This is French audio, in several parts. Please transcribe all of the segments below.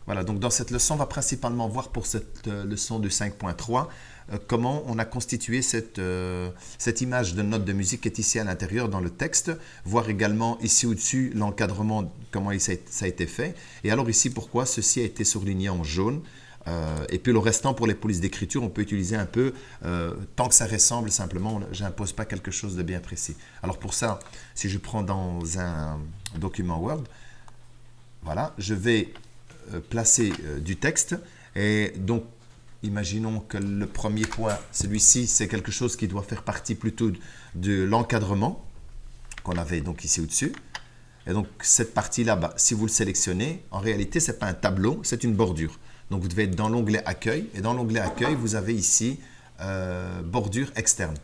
Voilà, donc dans cette leçon, on va principalement voir pour cette leçon du 5.3 comment on a constitué cette image de note de musique qui est ici à l'intérieur dans le texte, voir également ici au-dessus l'encadrement, comment ça a été fait, et alors ici pourquoi ceci a été surligné en jaune. Et puis le restant pour les polices d'écriture, on peut utiliser un peu, tant que ça ressemble simplement, je n'impose pas quelque chose de bien précis. Alors pour ça, si je prends dans un document Word, voilà, je vais placer du texte et donc imaginons que le premier point, celui-ci, c'est quelque chose qui doit faire partie plutôt de l'encadrement qu'on avait donc ici au-dessus. Et donc cette partie-là, bah, si vous le sélectionnez, en réalité, ce n'est pas un tableau, c'est une bordure. Donc vous devez être dans l'onglet Accueil. Et dans l'onglet Accueil, vous avez ici Bordure externe.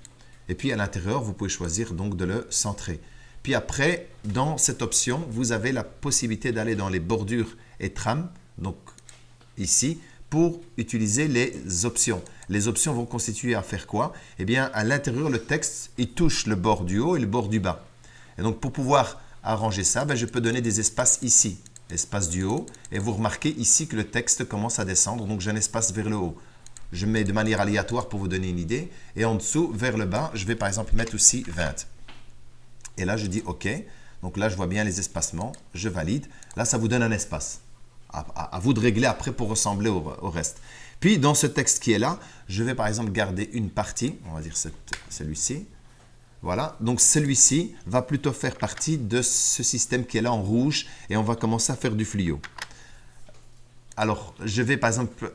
Et puis à l'intérieur, vous pouvez choisir donc de le centrer. Puis après, dans cette option, vous avez la possibilité d'aller dans les bordures et trames, donc ici, pour utiliser les options. Les options vont constituer à faire quoi? Eh bien, à l'intérieur, le texte, il touche le bord du haut et le bord du bas. Et donc, pour pouvoir arranger ça, ben, je peux donner des espaces ici, espace du haut, et vous remarquez ici que le texte commence à descendre, donc j'ai un espace vers le haut. Je mets de manière aléatoire pour vous donner une idée, et en dessous, vers le bas, je vais par exemple mettre aussi 20. Et là, je dis OK. Donc là, je vois bien les espacements. Je valide. Là, ça vous donne un espace. À vous de régler après pour ressembler au reste. Puis, dans ce texte qui est là, je vais par exemple garder une partie. On va dire celui-ci. Voilà. Donc, celui-ci va plutôt faire partie de ce système qui est là en rouge. Et on va commencer à faire du fluo. Alors, je vais par exemple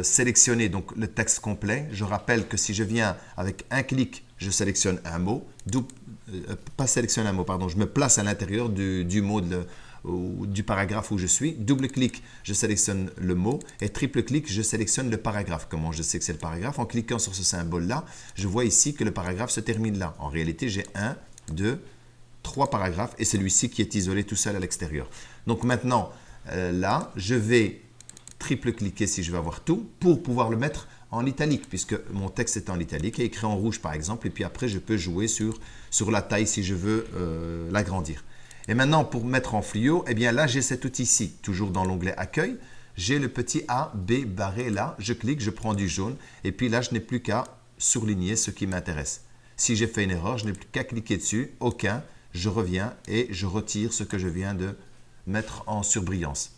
sélectionner donc, le texte complet. Je rappelle que si je viens avec un clic, je sélectionne un mot. Pas sélectionner un mot, pardon. Je me place à l'intérieur du mot du paragraphe où je suis. Double-clic, je sélectionne le mot. Et triple-clic, je sélectionne le paragraphe. Comment je sais que c'est le paragraphe? En cliquant sur ce symbole-là, je vois ici que le paragraphe se termine là. En réalité, j'ai 1, 2, 3 paragraphes et celui-ci qui est isolé tout seul à l'extérieur. Donc maintenant, là, je vais triple-cliquer si je veux avoir tout pour pouvoir le mettre en italique puisque mon texte est en italique et écrit en rouge par exemple et puis après je peux jouer sur la taille si je veux l'agrandir. Et maintenant pour mettre en fluo, eh bien là j'ai cet outil-ci, toujours dans l'onglet Accueil, j'ai le petit A, B barré là, je clique, je prends du jaune et puis là je n'ai plus qu'à surligner ce qui m'intéresse. Si j'ai fait une erreur, je n'ai plus qu'à cliquer dessus, aucun, je reviens et je retire ce que je viens de mettre en surbrillance.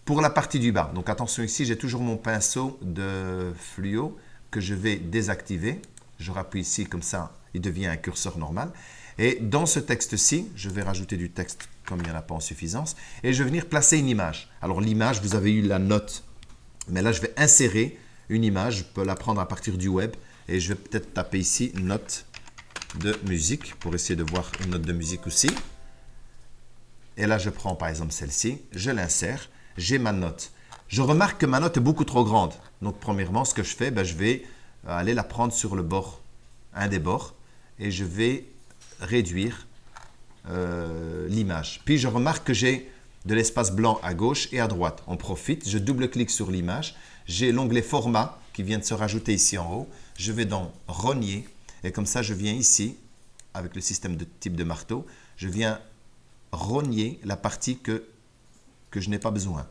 Pour la partie du bas, donc attention ici, j'ai toujours mon pinceau de fluo que je vais désactiver. Je rappuie ici, comme ça, il devient un curseur normal. Et dans ce texte-ci, je vais rajouter du texte comme il n'y en a pas en suffisance. Et je vais venir placer une image. Alors l'image, vous avez eu la note. Mais là, je vais insérer une image. Je peux la prendre à partir du web. Et je vais peut-être taper ici note de musique pour essayer de voir une note de musique aussi. Et là, je prends par exemple celle-ci. Je l'insère. J'ai ma note. Je remarque que ma note est beaucoup trop grande. Donc, premièrement, ce que je fais, ben, je vais aller la prendre sur le bord, un des bords, et je vais réduire l'image. Puis, je remarque que j'ai de l'espace blanc à gauche et à droite. On profite, je double-clique sur l'image. J'ai l'onglet Format qui vient de se rajouter ici en haut. Je vais dans Rogner, et comme ça, je viens ici, avec le système de type de marteau, je viens rogner la partie que je n'ai pas besoin.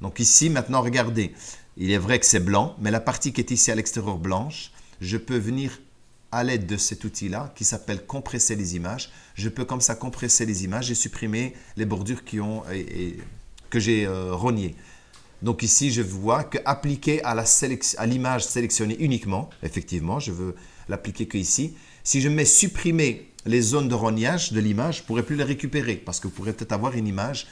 Donc ici, maintenant, regardez, il est vrai que c'est blanc, mais la partie qui est ici à l'extérieur blanche, je peux venir à l'aide de cet outil-là qui s'appelle compresser les images. Je peux comme ça compresser les images et supprimer les bordures que j'ai rognées. Donc ici, je vois qu'appliquer à l'image sélectionnée uniquement, effectivement, je veux l'appliquer que ici. Si je mets supprimer les zones de rognage de l'image, je ne pourrai plus les récupérer parce que vous pourrez peut-être avoir une image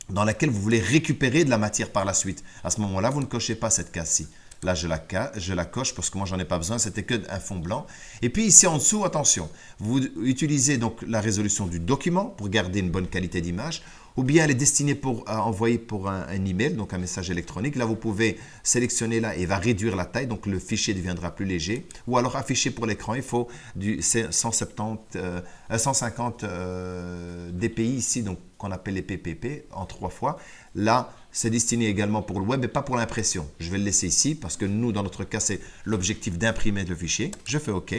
dans laquelle vous voulez récupérer de la matière par la suite. À ce moment-là, vous ne cochez pas cette case-ci. Là, je la coche parce que moi, j'en ai pas besoin. C'était que un fond blanc. Et puis ici en dessous, attention, vous utilisez donc la résolution du document pour garder une bonne qualité d'image ou bien elle est destinée pour envoyer pour un email, donc un message électronique. Là, vous pouvez sélectionner là et va réduire la taille, donc le fichier deviendra plus léger. Ou alors afficher pour l'écran, il faut du 150 dpi ici, donc qu'on appelle les PPP en 3 fois. Là, c'est destiné également pour le web et pas pour l'impression. Je vais le laisser ici parce que nous, dans notre cas, c'est l'objectif d'imprimer le fichier. Je fais OK.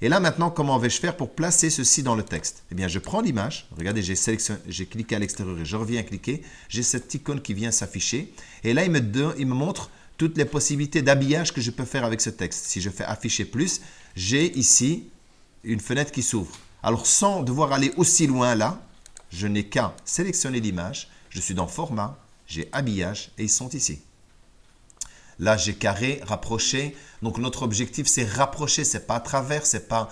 Et là, maintenant, comment vais-je faire pour placer ceci dans le texte? Eh bien, je prends l'image. Regardez, j'ai cliqué à l'extérieur et je reviens cliquer. J'ai cette icône qui vient s'afficher. Et là, il me montre toutes les possibilités d'habillage que je peux faire avec ce texte. Si je fais afficher plus, j'ai ici une fenêtre qui s'ouvre. Alors, sans devoir aller aussi loin là, je n'ai qu'à sélectionner l'image. Je suis dans format, j'ai habillage et ils sont ici. Là, j'ai carré, rapproché. Donc, notre objectif, c'est rapprocher. Ce n'est pas à travers, ce n'est pas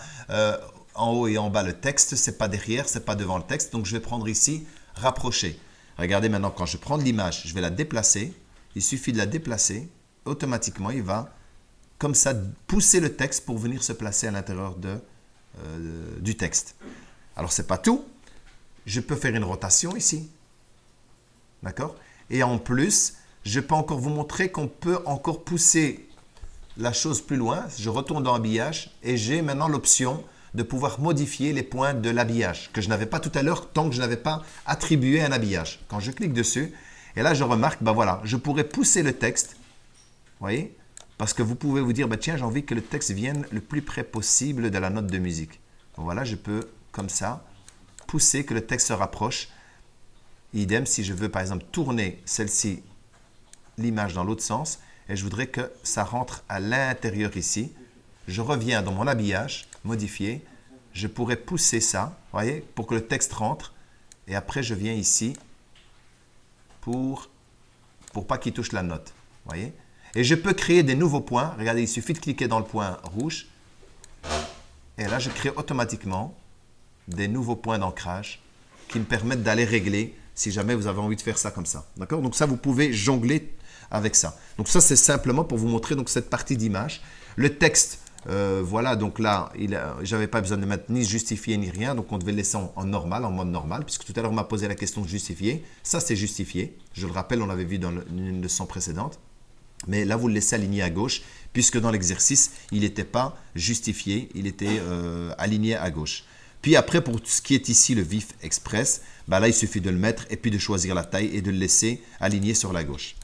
en haut et en bas le texte, ce n'est pas derrière, ce n'est pas devant le texte. Donc, je vais prendre ici, rapprocher. Regardez maintenant, quand je prends l'image, je vais la déplacer. Il suffit de la déplacer. Automatiquement, il va, comme ça, pousser le texte pour venir se placer à l'intérieur du texte. Alors, ce n'est pas tout. Je peux faire une rotation ici. D'accord? Et en plus, je peux encore vous montrer qu'on peut encore pousser la chose plus loin. Je retourne dans habillage et j'ai maintenant l'option de pouvoir modifier les points de l'habillage que je n'avais pas tout à l'heure tant que je n'avais pas attribué un habillage. Quand je clique dessus, et là je remarque, ben voilà, je pourrais pousser le texte, vous voyez, parce que vous pouvez vous dire, ben tiens, j'ai envie que le texte vienne le plus près possible de la note de musique. Donc voilà, je peux comme ça pousser que le texte se rapproche. Idem, si je veux par exemple tourner celle-ci, l'image dans l'autre sens, et je voudrais que ça rentre à l'intérieur ici. Je reviens dans mon habillage, modifier, je pourrais pousser ça, voyez, pour que le texte rentre, et après je viens ici pour pas qu'il touche la note, voyez. Et je peux créer des nouveaux points, regardez, il suffit de cliquer dans le point rouge, et là je crée automatiquement des nouveaux points d'ancrage qui me permettent d'aller régler si jamais vous avez envie de faire ça comme ça. D'accord? Donc ça, vous pouvez jongler avec ça. Donc ça, c'est simplement pour vous montrer donc, cette partie d'image. Le texte, voilà, donc là, je n'avais pas besoin de mettre ni justifier ni rien. Donc on devait le laisser en normal, en mode normal, puisque tout à l'heure, on m'a posé la question de justifier. Ça, c'est justifié. Je le rappelle, on l'avait vu dans une leçon précédente. Mais là, vous le laissez aligné à gauche, puisque dans l'exercice, il n'était pas justifié, il était aligné à gauche. Puis après, pour ce qui est ici, le vif express, ben là, il suffit de le mettre et puis de choisir la taille et de le laisser aligné sur la gauche.